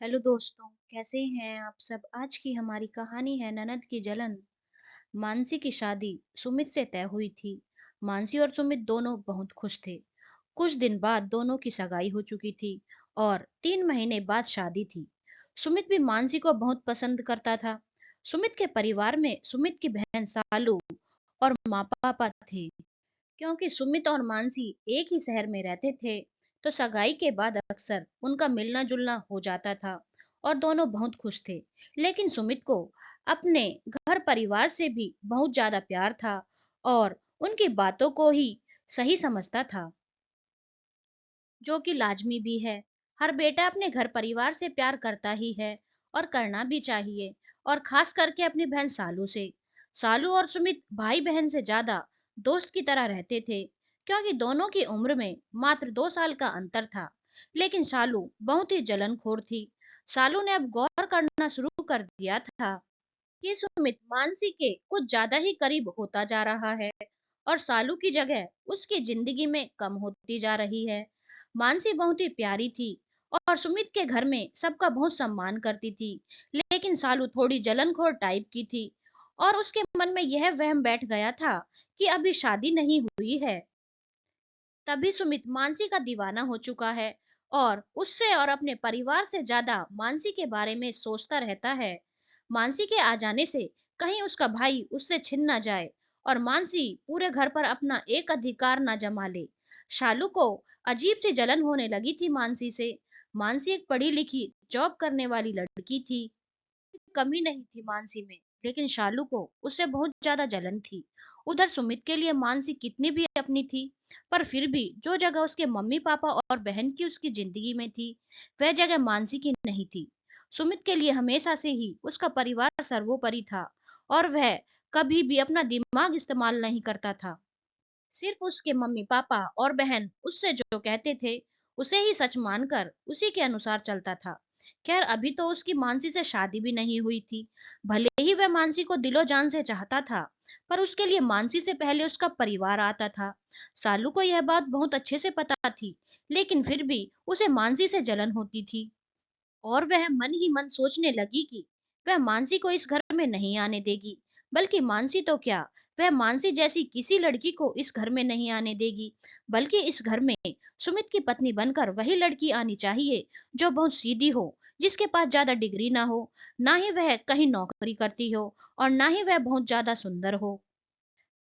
Hello दोस्तों, कैसे हैं आप सब। आज की हमारी कहानी है ननद की जलन। मानसी की शादी सुमित से तय हुई थी। मानसी और सुमित दोनों बहुत खुश थे। कुछ दिन बाद दोनों की सगाई हो चुकी थी और 3 महीने बाद शादी थी। सुमित भी मानसी को बहुत पसंद करता था। सुमित के परिवार में सुमित की बहन सालू और माँ पापा थे। क्योंकि सुमित और मानसी एक ही शहर में रहते थे, तो सगाई के बाद अक्सर उनका मिलना जुलना हो जाता था और दोनों बहुत खुश थे। लेकिन सुमित को अपने घर परिवार से भी बहुत ज्यादा प्यार था और उनकी बातों को ही सही समझता था, जो कि लाजमी भी है। हर बेटा अपने घर परिवार से प्यार करता ही है और करना भी चाहिए, और खास करके अपनी बहन सालू से। सालू और सुमित भाई बहन से ज्यादा दोस्त की तरह रहते थे, क्योंकि दोनों की उम्र में मात्र 2 साल का अंतर था। लेकिन सालू बहुत ही जलनखोर थी। सालू ने अब गौर करना शुरू कर दिया था कि सुमित मानसी के कुछ ज्यादा ही करीब होता जा रहा है और सालू की जगह उसकी जिंदगी में कम होती जा रही है। मानसी बहुत ही प्यारी थी और सुमित के घर में सबका बहुत सम्मान करती थी। लेकिन सालू थोड़ी जलनखोर टाइप की थी और उसके मन में यह वहम बैठ गया था कि अभी शादी नहीं हुई है, तभी सुमित मानसी का दीवाना हो चुका है और उससे और अपने परिवार से ज्यादा मानसी के बारे में सोचता रहता है। मानसी के आ जाने से कहीं उसका भाई उससे छिन ना जाए और मानसी पूरे घर पर अपना एक अधिकार ना जमा ले। शालू को अजीब सी जलन होने लगी थी मानसी से। मानसी एक पढ़ी लिखी जॉब करने वाली लड़की थी। कमी नहीं थी मानसी में, लेकिन शालू को उससे बहुत ज्यादा जलन थी। उधर सुमित के लिए मानसी कितनी भी अपनी थी, पर फिर भी जो जगह उसके मम्मी पापा और बहन की उसकी जिंदगी में थी, वह जगह मानसी की नहीं थी। सुमित के लिए हमेशा से ही उसका परिवार सर्वोपरि था और वह कभी भी अपना दिमाग इस्तेमाल नहीं करता था। सिर्फ उसके मम्मी पापा और बहन उससे जो कहते थे उसे ही सच मानकर उसी के अनुसार चलता था। खैर, अभी तो उसकी मानसी से शादी भी नहीं हुई थी। भले ही वह मानसी को दिलो जान से चाहता था, पर उसके लिए मानसी से पहले उसका परिवार आता था। सालू को यह बात बहुत अच्छे से पता थी, लेकिन फिर भी उसे मानसी से जलन होती थी और वह मन ही मन सोचने लगी कि वह मानसी को इस घर में नहीं आने देगी। बल्कि मानसी तो क्या, वह मानसी जैसी किसी लड़की को इस घर में नहीं आने देगी। बल्कि इस घर में सुमित की पत्नी बनकर वही लड़की आनी चाहिए जो बहुत सीधी हो, जिसके पास ज्यादा डिग्री ना हो, ना ही वह कहीं नौकरी करती हो और ना ही वह बहुत ज्यादा सुंदर हो,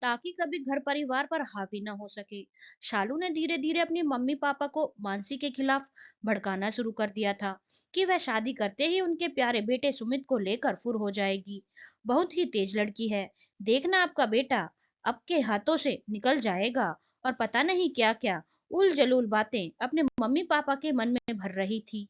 ताकि कभी घर परिवार पर हावी ना हो सके। शालू ने धीरे धीरे अपनी मम्मी पापा को मानसी के खिलाफ भड़काना शुरू कर दिया था कि वह शादी करते ही उनके प्यारे बेटे सुमित को लेकर फुर हो जाएगी। बहुत ही तेज लड़की है, देखना आपका बेटा आपके हाथों से निकल जाएगा। और पता नहीं क्या क्या उल जलूल बातें अपने मम्मी पापा के मन में भर रही थी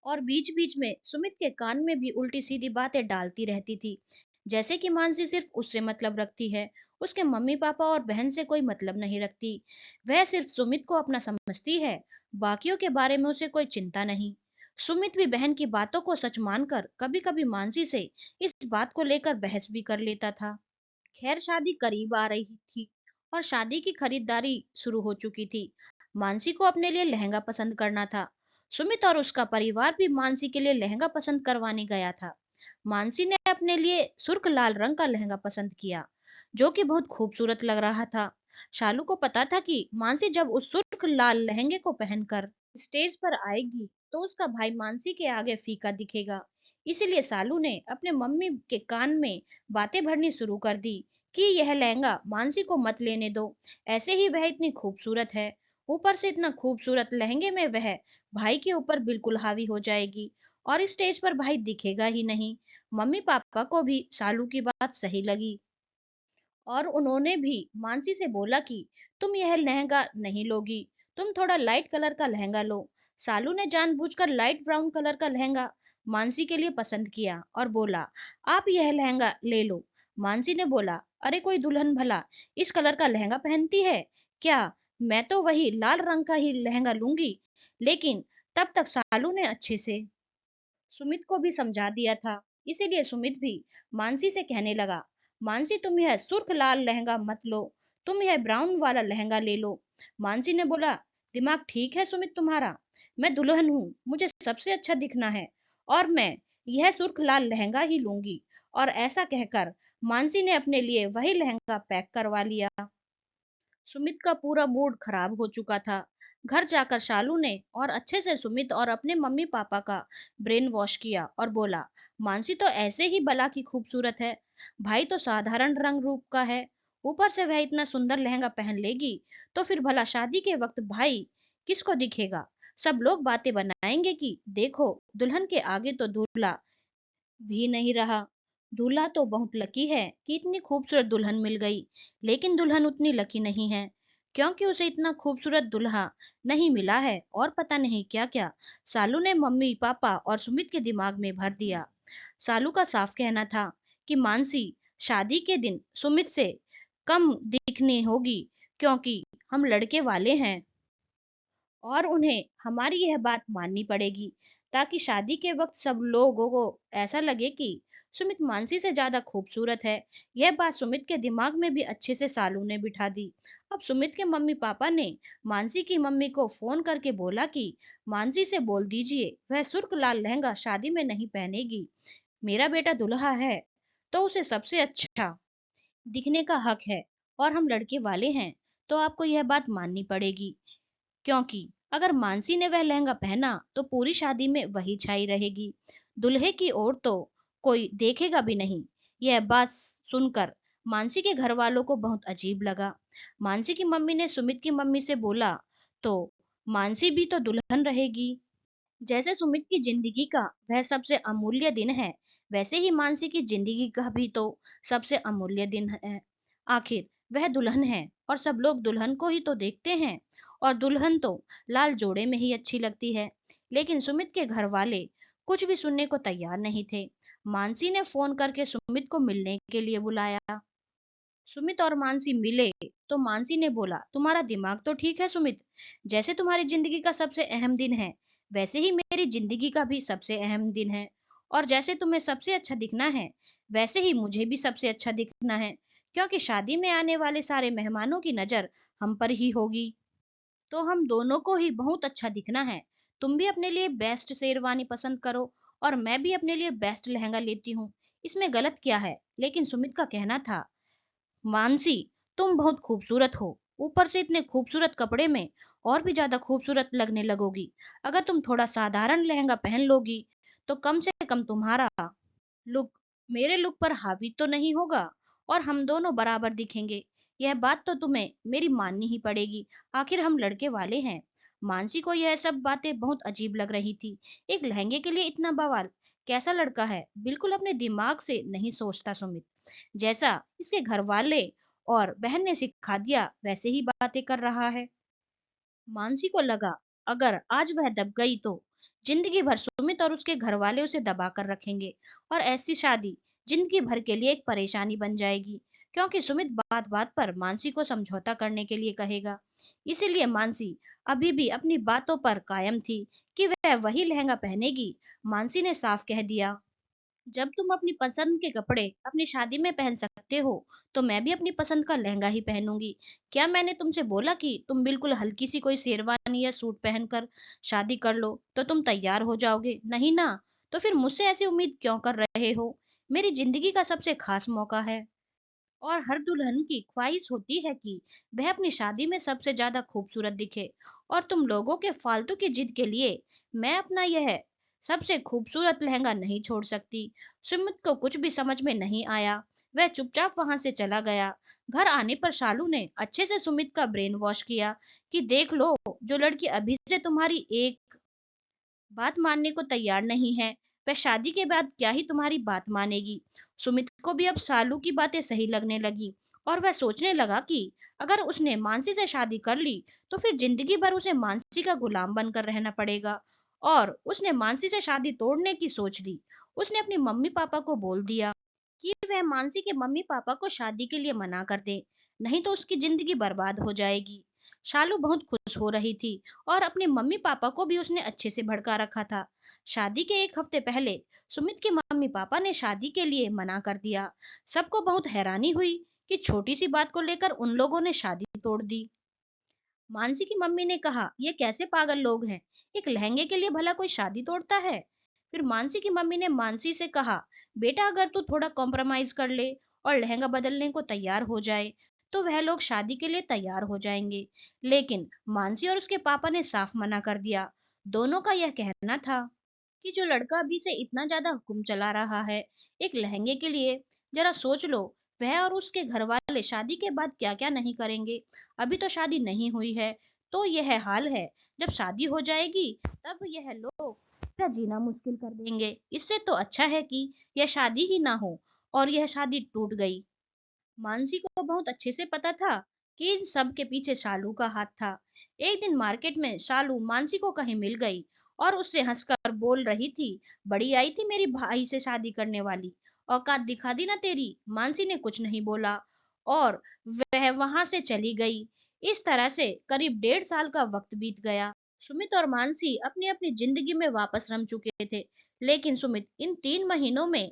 और बीच बीच में सुमित के कान में भी उल्टी सीधी बातें डालती रहती थी, जैसे कि मानसी सिर्फ उससे मतलब रखती है, उसके मम्मी पापा और बहन से कोई मतलब नहीं रखती। वह सिर्फ सुमित को अपना समझती है, बाकियों के बारे में उसे कोई चिंता नहीं। सुमित भी बहन की बातों को सच मानकर कभी कभी मानसी से इस बात को लेकर बहस भी कर लेता था। खैर, शादी करीब आ रही थी और शादी की खरीदारी शुरू हो चुकी थी। मानसी को अपने लिए लहंगा पसंद करना था। सुमित और उसका परिवार भी मानसी के लिए लहंगा पसंद करवाने गया था। मानसी ने अपने लिए सुर्ख लाल रंग का लहंगा पसंद किया, जो कि बहुत खूबसूरत लग रहा था। शालू को पता था कि मानसी जब उस सुर्ख लाल लहंगे को पहनकर स्टेज पर आएगी, तो उसका भाई मानसी के आगे फीका दिखेगा। इसीलिए सालू ने अपने मम्मी के कान में बातें भरनी शुरू कर दी कि यह लहंगा मानसी को मत लेने दो, ऐसे ही वह इतनी खूबसूरत है, ऊपर से इतना खूबसूरत लहंगे में वह भाई के ऊपर बिल्कुल हावी हो जाएगी और स्टेज पर भाई दिखेगा ही नहीं। मम्मी पापा को भी सालू की बात सही लगी और उन्होंने भी मानसी से बोला कि तुम यह लहंगा नहीं लोगी, तुम थोड़ा लाइट कलर का लहंगा लो। सालू ने जानबूझकर लाइट ब्राउन कलर का लहंगा मानसी के लिए पसंद किया और बोला, आप यह लहंगा ले लो। मानसी ने बोला, अरे कोई दुल्हन भला इस कलर का लहंगा पहनती है क्या, मैं तो वही लाल रंग का ही लहंगा लूंगी। लेकिन तब तक सालू ने अच्छे से सुमित को भी समझा दिया था, इसीलिए सुमित भी मानसी से कहने लगा, मानसी तुम यह सुर्ख लाल लहंगा मत लो, तुम यह ब्राउन वाला लहंगा ले लो। मानसी ने बोला, दिमाग ठीक है सुमित तुम्हारा, मैं दुल्हन हूँ, मुझे सबसे अच्छा दिखना है और मैं यह सुर्ख लाल लहंगा ही लूंगी। और ऐसा कहकर मानसी ने अपने लिए वही लहंगा पैक करवा लिया। सुमित का पूरा मूड खराब हो चुका था। घर जाकर शालू ने और अच्छे से सुमित और अपने मम्मी पापा का ब्रेन वॉश किया और बोला, मानसी तो ऐसे ही बला की खूबसूरत है, भाई तो साधारण रंग रूप का है, ऊपर से वह इतना सुंदर लहंगा पहन लेगी तो फिर भला शादी के वक्त भाई किसको दिखेगा। सब लोग बातें बनाएंगे कि देखो दुल्हन के आगे तो दूल्हा भी नहीं रहा। दूल्हा तो बहुत लकी है कि इतनी खूबसूरत दुल्हन मिल गई, लेकिन दुल्हन उतनी लकी नहीं है क्योंकि उसे इतना खूबसूरत दूल्हा नहीं मिला है। और पता नहीं क्या क्या सालू ने मम्मी पापा और सुमित के दिमाग में भर दिया। सालू का साफ कहना था कि मानसी शादी के दिन सुमित से कम दिखनी होगी क्योंकि हम लड़के वाले हैं और उन्हें हमारी यह बात माननी पड़ेगी ताकि शादी के वक्त सब लोगों को ऐसा लगे कि सुमित मानसी से ज्यादा खूबसूरत है। यह बात सुमित के दिमाग में भी अच्छे से सालू ने बिठा दी। अब सुमित के मम्मी पापा ने मानसी की मम्मी को फोन करके बोला कि मानसी से बोल दीजिए वह सुर्ख लाल लहंगा शादी में नहीं पहनेगी। मेरा बेटा दुल्हा है तो उसे सबसे अच्छा दिखने का हक है और हम लड़के वाले हैं तो आपको यह बात माननी पड़ेगी क्योंकि अगर मानसी ने वह लहंगा पहना तो पूरी शादी में वही छाई रहेगी, दुल्हे की ओर तो कोई देखेगा भी नहीं। यह बात सुनकर मानसी के घर वालों को बहुत अजीब लगा। मानसी की मम्मी ने सुमित की मम्मी से बोला, तो मानसी भी तो दुल्हन रहेगी। जैसे सुमित की जिंदगी का वह सबसे अमूल्य दिन है, वैसे ही मानसी की जिंदगी का भी तो सबसे अमूल्य दिन है। आखिर वह दुल्हन है और सब लोग दुल्हन को ही तो देखते हैं और दुल्हन तो लाल जोड़े में ही अच्छी लगती है। लेकिन सुमित के घर वाले कुछ भी सुनने को तैयार नहीं थे। मानसी ने फोन करके सुमित को मिलने के लिए बुलाया। सुमित और मानसी मिले तो मानसी ने बोला, तुम्हारा दिमाग तो ठीक है सुमित, जैसे तुम्हारी जिंदगी का सबसे अहम दिन है वैसे ही मेरी जिंदगी का भी सबसे अहम दिन है। और जैसे तुम्हें सबसे अच्छा दिखना है वैसे ही मुझे भी सबसे अच्छा दिखना है क्योंकि शादी में आने वाले सारे मेहमानों की नजर हम पर ही होगी। तो हम दोनों को ही बहुत अच्छा दिखना है। तुम भी अपने लिए बेस्ट शेरवानी पसंद करो और मैं भी अपने लिए बेस्ट लहंगा लेती हूँ, इसमें गलत क्या है। लेकिन सुमित का कहना था, मानसी तुम बहुत खूबसूरत हो, ऊपर से इतने खूबसूरत कपड़े में और भी ज्यादा खूबसूरत लगने लगोगी। अगर तुम थोड़ा साधारण लहंगा पहन लोगी तो कम से कम तुम्हारा लुक मेरे लुक पर हावी तो नहीं होगा और हम दोनों बराबर दिखेंगे। यह बात तो तुम्हें मेरी माननी ही पड़ेगी, आखिर हम लड़के वाले हैं। मानसी को यह सब बातें बहुत अजीब लग रही थी। एक लहंगे के लिए इतना बवाल, कैसा लड़का है, बिल्कुल अपने दिमाग से नहीं सोचता सुमित। जैसा इसके घर वाले और बहन ने सिखा दिया वैसे ही बातें कर रहा है। मानसी को लगा अगर आज वह दब गई तो जिंदगी भर सुमित और उसके घर वाले उसे दबा कर रखेंगे और ऐसी शादी जिंदगी भर के लिए एक परेशानी बन जाएगी क्योंकि सुमित बात बात पर मानसी को समझौता करने के लिए कहेगा। इसीलिए मानसी अभी भी अपनी बातों पर कायम थी कि वह वही लहंगा पहनेगी। मानसी ने साफ कह दिया, जब तुम अपनी पसंद के कपड़े अपनी शादी में पहन सकते हो तो मैं भी अपनी पसंद का लहंगा ही पहनूंगी। क्या मैंने तुमसे बोला कि तुम बिल्कुल हल्की सी कोई शेरवानी या सूट पहनकर शादी कर लो तो तुम तैयार हो जाओगे, नहीं ना? तो फिर मुझसे ऐसी उम्मीद क्यों कर रहे हो? मेरी जिंदगी का सबसे खास मौका है और हर दुल्हन की ख्वाहिश होती है कि वह अपनी शादी में सबसे ज्यादा खूबसूरत दिखे। और तुम लोगों के फालतू की जिद के लिए मैं अपना यह सबसे खूबसूरत लहंगा नहीं छोड़ सकती। सुमित को कुछ भी समझ में नहीं आया, वह चुपचाप वहां से चला गया। घर आने पर शालू ने अच्छे से सुमित का ब्रेन वॉश किया कि देख लो, जो लड़की अभी से तुम्हारी एक बात मानने को तैयार नहीं है वह शादी के बाद क्या ही तुम्हारी बात मानेगी। सुमित को भी अब सालू की बातें सही लगने लगी और वह सोचने लगा कि अगर उसने मानसी से शादी कर ली तो फिर जिंदगी भर उसे मानसी का गुलाम बनकर रहना पड़ेगा। और उसने मानसी से शादी तोड़ने की सोच ली। उसने अपनी मम्मी पापा को बोल दिया कि वह मानसी के मम्मी पापा को शादी के लिए मना कर दे, नहीं तो उसकी जिंदगी बर्बाद हो जाएगी। शालू बहुत खुश हो रही थी और अपने मम्मी पापा को भी उसने अच्छे से भड़का रखा था। शादी के एक हफ्ते पहले सुमित के मम्मी पापा ने शादी के लिए मना कर दिया। सबको बहुत हैरानी हुई कि छोटी सी बात को लेकर उन लोगों ने शादी तोड़ दी। मानसी की मम्मी ने कहा, ये कैसे पागल लोग हैं, एक लहंगे के लिए भला कोई शादी तोड़ता है। फिर मानसी की मम्मी ने मानसी से कहा, बेटा अगर तू थोड़ा कॉम्प्रोमाइज कर ले और लहंगा बदलने को तैयार हो जाए तो वह लोग शादी के लिए तैयार हो जाएंगे। लेकिन मानसी और उसके पापा ने साफ मना कर दिया। दोनों का यह कहना था कि जो लड़का अभी से इतना ज्यादा हुक्म चला रहा है एक लहंगे के लिए, जरा सोच लो वह और उसके घर वाले शादी के बाद क्या क्या नहीं करेंगे। अभी तो शादी नहीं हुई है तो यह हाल है, जब शादी हो जाएगी तब यह लोग मेरा जीना मुश्किल कर देंगे। इससे तो अच्छा है कि यह शादी ही ना हो और यह शादी टूट गई। मानसी को बहुत अच्छे से पता था कि इन सब के पीछे शालू का हाथ था। एक दिन मार्केट में शालू मानसी को कहीं मिल गई और उससे हंसकर बोल रही थी, बड़ी आई थी मेरी भाई से शादी करने वाली, औकात दिखा दी ना तेरी। मानसी ने कुछ नहीं बोला और वह वहां से चली गई। इस तरह से करीब 1.5 साल का वक्त बीत गया। सुमित और मानसी अपनी अपनी जिंदगी में वापस रम चुके थे। लेकिन सुमित इन 3 महीनों में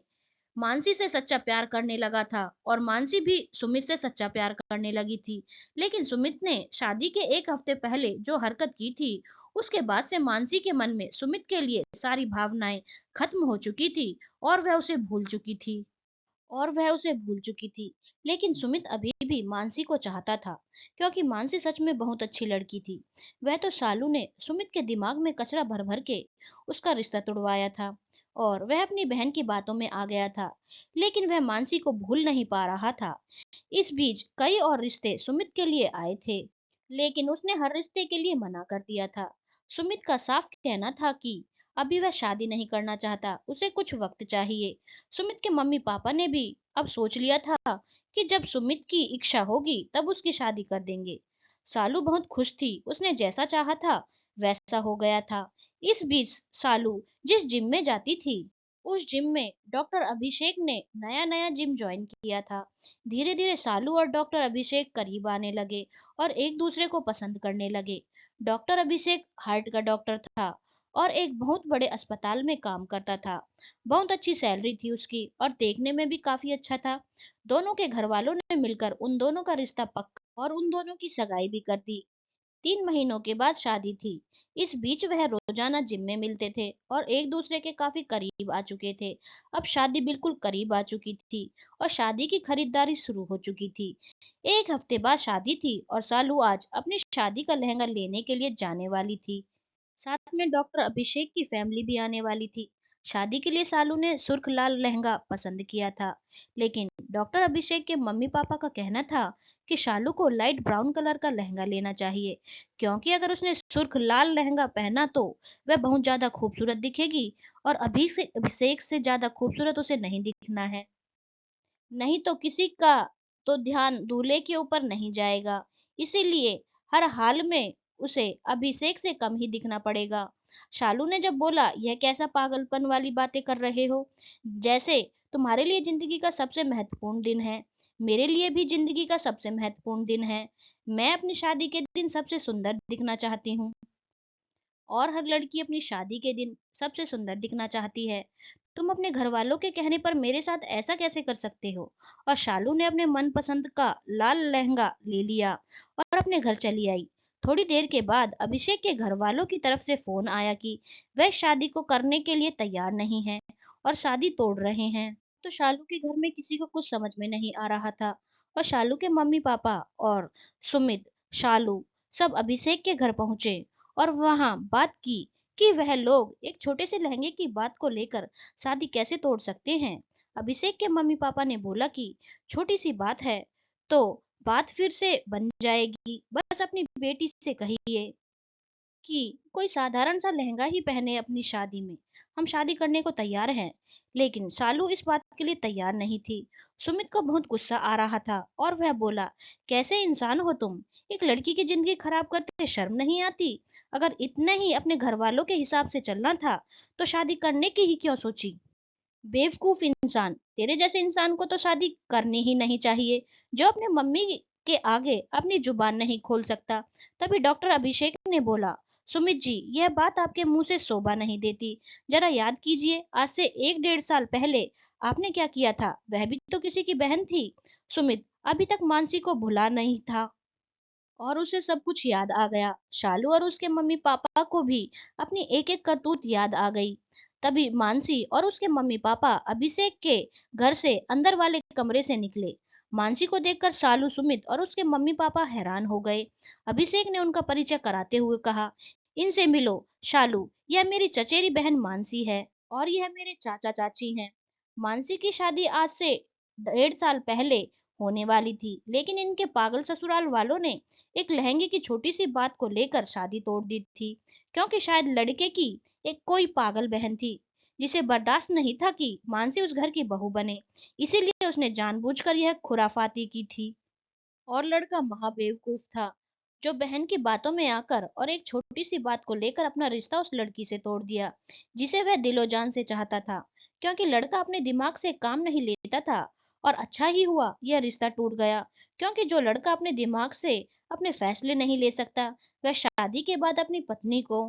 मानसी से सच्चा प्यार करने लगा था और मानसी भी सुमित से सच्चा प्यार करने लगी थी। लेकिन सुमित ने शादी के 1 हफ्ते पहले जो हरकत की थी उसके बाद से मानसी के मन में सुमित के लिए सारी भावनाएं खत्म हो चुकी थी और वह उसे भूल चुकी थी। लेकिन सुमित अभी भी मानसी को चाहता था, क्योंकि मानसी सच में बहुत अच्छी लड़की थी। वह तो सालू ने सुमित के दिमाग में कचरा भर भर के उसका रिश्ता तुड़वाया था और वह अपनी बहन की बातों में आ गया था। लेकिन वह मानसी को भूल नहीं पा रहा था। इस बीच कई और रिश्ते सुमित के लिए आए थे, लेकिन उसने हर रिश्ते के लिए मना कर दिया था। सुमित का साफ कहना था कि अभी वह शादी नहीं करना चाहता, उसे कुछ वक्त चाहिए। सुमित के मम्मी पापा ने भी अब सोच लिया था कि जब सुमित की इच्छा होगी तब उसकी शादी कर देंगे। सालू बहुत खुश थी, उसने जैसा चाहा था वैसा हो गया था। इस बीच सालू जिस जिम में जाती थी उस जिम में डॉक्टर अभिषेक ने नया नया जिम ज्वाइन किया था। धीरे धीरे सालू और डॉक्टर अभिषेक करीब आने लगे और एक दूसरे को पसंद करने लगे। डॉक्टर अभिषेक हार्ट का डॉक्टर था और एक बहुत बड़े अस्पताल में काम करता था। बहुत अच्छी सैलरी थी उसकी और देखने में भी काफी अच्छा था। दोनों के घर वालों ने मिलकर उन दोनों का रिश्ता पक्का और उन दोनों की सगाई भी कर दी। 3 महीनों के बाद शादी थी। इस बीच वह रोजाना जिम में मिलते थे और एक दूसरे के काफी करीब आ चुके थे। अब शादी बिल्कुल करीब आ चुकी थी और शादी की खरीदारी शुरू हो चुकी थी। 1 हफ्ते बाद शादी थी और सालू आज अपनी शादी का लहंगा लेने के लिए जाने वाली थी। साथ में डॉक्टर अभिषेक की फैमिली भी आने वाली थी। शादी के लिए सालू ने सुर्ख लाल लहंगा पसंद किया था, लेकिन डॉक्टर अभिषेक के मम्मी पापा का कहना था कि शालू को लाइट ब्राउन कलर का लहंगा लेना चाहिए, क्योंकि अगर उसने सुर्ख लाल लहंगा पहना तो वह बहुत ज्यादा खूबसूरत दिखेगी और अभिषेक से ज्यादा खूबसूरत उसे नहीं दिखना है। नहीं तो किसी का तो ध्यान दूल्हे के ऊपर नहीं जाएगा, इसीलिए हर हाल में उसे अभिषेक से कम ही दिखना पड़ेगा। शालू ने जब बोला, यह कैसा पागलपन वाली बातें कर रहे हो, जैसे तुम्हारे लिए जिंदगी का सबसे महत्वपूर्ण दिन है, मेरे लिए भी जिंदगी का सबसे महत्वपूर्ण दिन है। मैं अपनी शादी के दिन सबसे सुंदर दिखना चाहती हूँ और हर लड़की अपनी शादी के दिन सबसे सुंदर दिखना चाहती है। तुम अपने घर वालों के कहने पर मेरे साथ ऐसा कैसे कर सकते हो। और शालू ने अपने मनपसंद का लाल लहंगा ले लिया और अपने घर चली आई। थोड़ी देर के बाद अभिषेक के घर वालों की तरफ से फोन आया कि वह शादी को करने के लिए तैयार नहीं है और शादी तोड़ रहे हैं। तो शालू के घर में किसी को कुछ समझ में नहीं आ रहा था और शालू के मम्मी पापा और सुमित, शालू सब अभिषेक के घर पहुंचे और वहां बात की कि वह लोग एक छोटे से लहंगे की बात को लेकर शादी कैसे तोड़ सकते हैं। अभिषेक के मम्मी पापा ने बोला कि छोटी सी बात है तो बात फिर से बन जाएगी, बस अपनी बेटी से कहिए कि कोई साधारण सा लहंगा ही पहने अपनी शादी में, हम शादी करने को तैयार हैं। लेकिन सालू इस बात के लिए तैयार नहीं थी। सुमित को बहुत गुस्सा आ रहा था और वह बोला, कैसे इंसान हो तुम, एक लड़की की जिंदगी खराब करते शर्म नहीं आती। अगर इतने ही अपने घर वालों के हिसाब से चलना था तो शादी करने की ही क्यों सोची। बेवकूफ इंसान, तेरे जैसे इंसान को तो शादी करनी ही नहीं चाहिए, जो अपने मम्मी के आगे अपनी जुबान नहीं खोल सकता। तभी डॉक्टर अभिषेक ने बोला, सुमित जी, यह बात आपके मुंह से शोभा नहीं देती। जरा याद कीजिए, आज से 1 डेढ़ साल पहले आपने क्या किया था, वह भी तो किसी की बहन थी। सुमित अभी तक मानसी को भुला नहीं था। और उसे सब कुछ याद आ गया। शालू और उसके मम्मी पापा को भी अपनी एक एक करतूत याद आ गई। तभी मानसी और उसके मम्मी पापा अभिषेक के घर से अंदर वाले कमरे से निकले। मानसी को देखकर शालू, सुमित और उसके मम्मी पापा हैरान हो गए। अभिषेक ने उनका परिचय कराते हुए कहा, इनसे मिलो। शालू, यह मेरी चचेरी बहन मानसी है और यह मेरे चाचा चाची हैं। मानसी की शादी आज से 1.5 साल पहले होने वाली थी, लेकिन इनके पागल ससुराल वालों ने एक लहंगे की छोटी सी बात को लेकर शादी तोड़ दी थी, क्योंकि शायद लड़के की एक कोई पागल बहन थी जिसे बर्दाश्त नहीं था कि मानसी उस घर की बहू बने। इसीलिए उसने जानबूझकर यह खुराफाती की थी। और लड़का महाबेवकूफ था, जो बहन की बातों में आकर और एक छोटी सी बात को लेकर अपना रिश्ता उस लड़की से तोड़ दिया, जिसे वह दिलो जान से चाहता था। क्योंकि लड़का अपने दिमाग से काम नहीं लेता था। और अच्छा ही हुआ यह रिश्ता टूट गया, क्योंकि जो लड़का अपने दिमाग से अपने फैसले नहीं ले सकता, वह शादी के बाद अपनी पत्नी को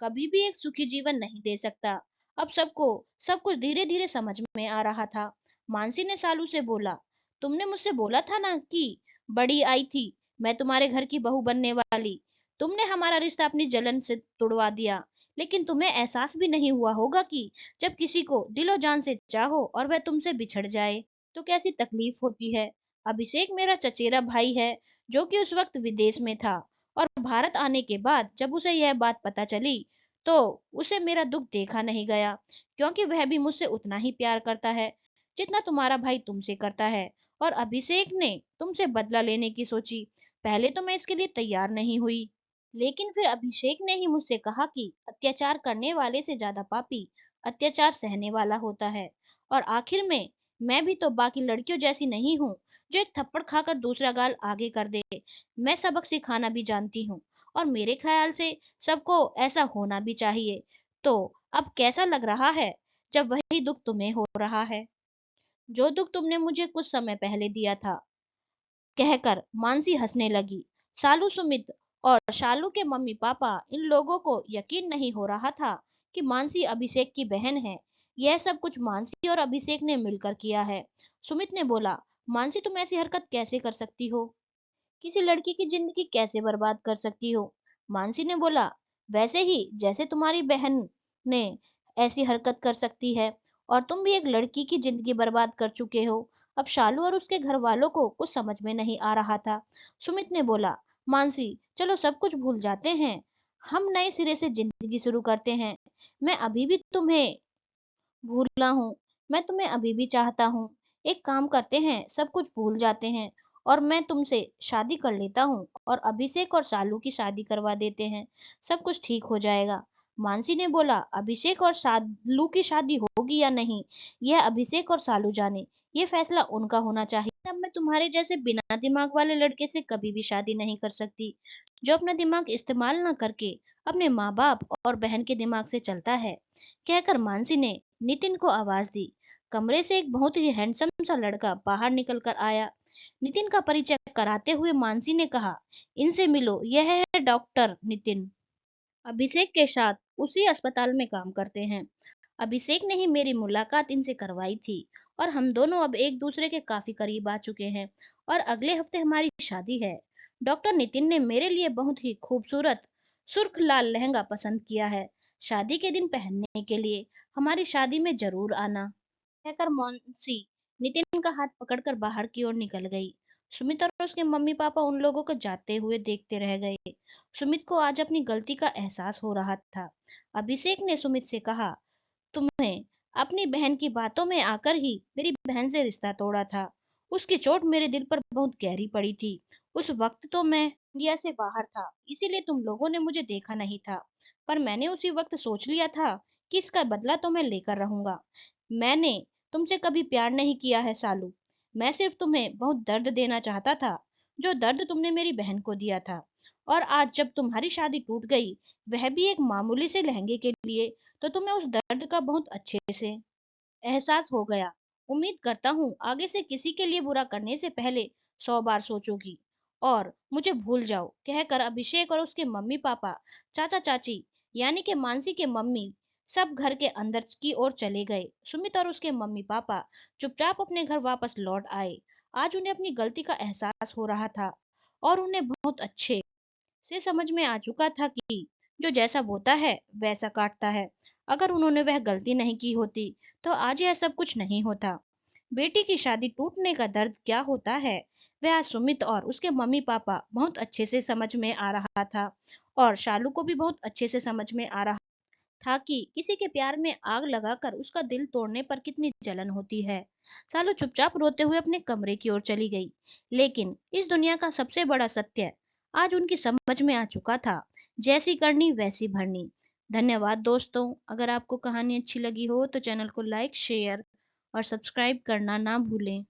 कभी भी एक सुखी जीवन नहीं दे सकता। अब सबको सब कुछ धीरे धीरे समझ में आ रहा था। मानसी ने सालू से बोला, तुमने मुझसे बोला था ना कि बड़ी आई थी, मैं तुम्हारे घर की बहू बनने वाली। तुमने हमारा रिश्ता अपनी जलन से तोड़वा दिया। लेकिन तुम्हें एहसास भी नहीं हुआ होगा कि जब किसी को दिलो जान से चाहो और वह तुमसे बिछड़ जाए तो कैसी तकलीफ होती है। अभिषेक मेरा चचेरा भाई है, जो कि उस वक्त विदेश में था। और भारत आने के बाद जब उसे यह बात पता चली, तो उसे मेरा दुख देखा नहीं गया, क्योंकि वह भी मुझसे उतना ही प्यार करता है जितना तुम्हारा भाई तुमसे करता है। और अभिषेक ने तुमसे बदला लेने की सोची। पहले तो मैं इसके लिए तैयार नहीं हुई, लेकिन फिर अभिषेक ने ही मुझसे कहा कि अत्याचार करने वाले से ज्यादा पापी अत्याचार सहने वाला होता है। और आखिर में मैं भी तो बाकी लड़कियों जैसी नहीं हूँ, जो एक थप्पड़ खाकर दूसरा गाल आगे कर दे। मैं सबक सिखाना भी जानती हूँ, और मेरे ख्याल से सबको ऐसा होना भी चाहिए। तो अब कैसा लग रहा है जब वही दुख तुम्हें हो रहा है, जो दुख तुमने मुझे कुछ समय पहले दिया था? कहकर मानसी हंसने लगी। सालू, सुमित और शालू के मम्मी पापा, इन लोगों को यकीन नहीं हो रहा था कि मानसी अभिषेक की बहन है। यह सब कुछ मानसी और अभिषेक ने मिलकर किया है। सुमित ने बोला, मानसी तुम ऐसी हरकत कैसे कर सकती हो? किसी लड़की की जिंदगी कैसे बर्बाद कर सकती हो? मानसी ने बोला, वैसे ही जैसे तुम्हारी बहन ने ऐसी हरकत कर सकती है, और तुम भी एक लड़की की जिंदगी बर्बाद कर चुके हो। अब शालू और उसके घर वालों को कुछ समझ में नहीं आ रहा था। सुमित ने बोला, मानसी चलो सब कुछ भूल जाते हैं, हम नए सिरे से जिंदगी शुरू करते हैं। मैं अभी भी तुम्हें भूला हूँ, मैं तुम्हें अभी भी चाहता हूँ। एक काम करते हैं, सब कुछ भूल जाते हैं और मैं तुमसे शादी कर लेता हूँ और अभिषेक और सालू की शादी करवा देते हैं। सब कुछ ठीक हो जाएगा। मानसी ने बोला, अभिषेक और सालू की शादी होगी या नहीं, यह अभिषेक और सालू जाने। ये फैसला उनका होना चाहिए। अब मैं तुम्हारे जैसे बिना दिमाग वाले लड़के से कभी भी शादी नहीं कर सकती, जो अपना दिमाग इस्तेमाल ना करके अपने माँ बाप और बहन के दिमाग से चलता है। कहकर मानसी ने नितिन को आवाज दी। कमरे से एक बहुत ही हैंडसम सा लड़का बाहर निकल कर आया। नितिन का परिचय कराते हुए मानसी ने कहा, इनसे मिलो, यह है डॉक्टर नितिन, अभिषेक के साथ उसी अस्पताल में काम करते हैं। अभिषेक ने ही मेरी मुलाकात इनसे करवाई थी, और हम दोनों अब एक दूसरे के काफी करीब आ चुके हैं, और अगले हफ्ते हमारी शादी है। डॉक्टर नितिन ने मेरे लिए बहुत ही खूबसूरत सुर्ख लाल लहंगा पसंद किया है, शादी के दिन पहनने के लिए। हमारी शादी में जरूर आना। कहकर मौसी नितिन का हाथ पकड़कर बाहर की ओर निकल गई। सुमित और उसके मम्मी पापा उन लोगों को जाते हुए देखते रह गए। सुमित को आज अपनी गलती का एहसास हो रहा था। अभिषेक ने सुमित से कहा, तुम्हें अपनी बहन की बातों में आकर ही मेरी बहन से रिश्ता तोड़ा था। उसकी चोट मेरे दिल पर बहुत गहरी पड़ी थी। उस वक्त तो मैं इंडिया से बाहर था, इसीलिए तुम लोगों ने मुझे देखा नहीं था। पर मैंने उसी वक्त सोच लिया था कि इसका बदला तो मैं लेकर रहूंगा। मैंने तुमसे कभी प्यार नहीं किया है सालू। मैं सिर्फ तुम्हें बहुत दर्द देना चाहता था, जो दर्द तुमने मेरी बहन को दिया था। और आज जब तुम्हारी शादी टूट गई, वह भी एक मामूली से लहंगे के लिए, तो तुम्हें उस दर्द का बहुत अच्छे से एहसास हो गया। उम्मीद करता हूँ आगे से किसी के लिए बुरा करने से पहले 100 बार सोचोगी और मुझे भूल जाओ। कहकर अभिषेक और उसके मम्मी पापा, चाचा चाची यानी कि मानसी के मम्मी, सब घर के अंदर की ओर चले गए। सुमित और उसके मम्मी पापा चुपचाप अपने घर वापस लौट आए। आज उन्हें अपनी गलती का एहसास हो रहा था, और उन्हें बहुत अच्छे से समझ में आ चुका था कि जो जैसा बोता है वैसा काटता है। अगर उन्होंने वह गलती नहीं की होती तो आज यह सब कुछ नहीं होता। बेटी की शादी टूटने का दर्द क्या होता है वह आज सुमित और उसके मम्मी पापा बहुत अच्छे से समझ में आ रहा था, और शालू को भी बहुत अच्छे से समझ में आ रहा था कि किसी के प्यार में आग लगाकर उसका दिल तोड़ने पर कितनी जलन होती है। सालू चुपचाप रोते हुए अपने कमरे की ओर चली गई, लेकिन इस दुनिया का सबसे बड़ा सत्य आज उनकी समझ में आ चुका था, जैसी करनी वैसी भरनी। धन्यवाद दोस्तों, अगर आपको कहानी अच्छी लगी हो तो चैनल को लाइक शेयर और सब्सक्राइब करना ना भूलें।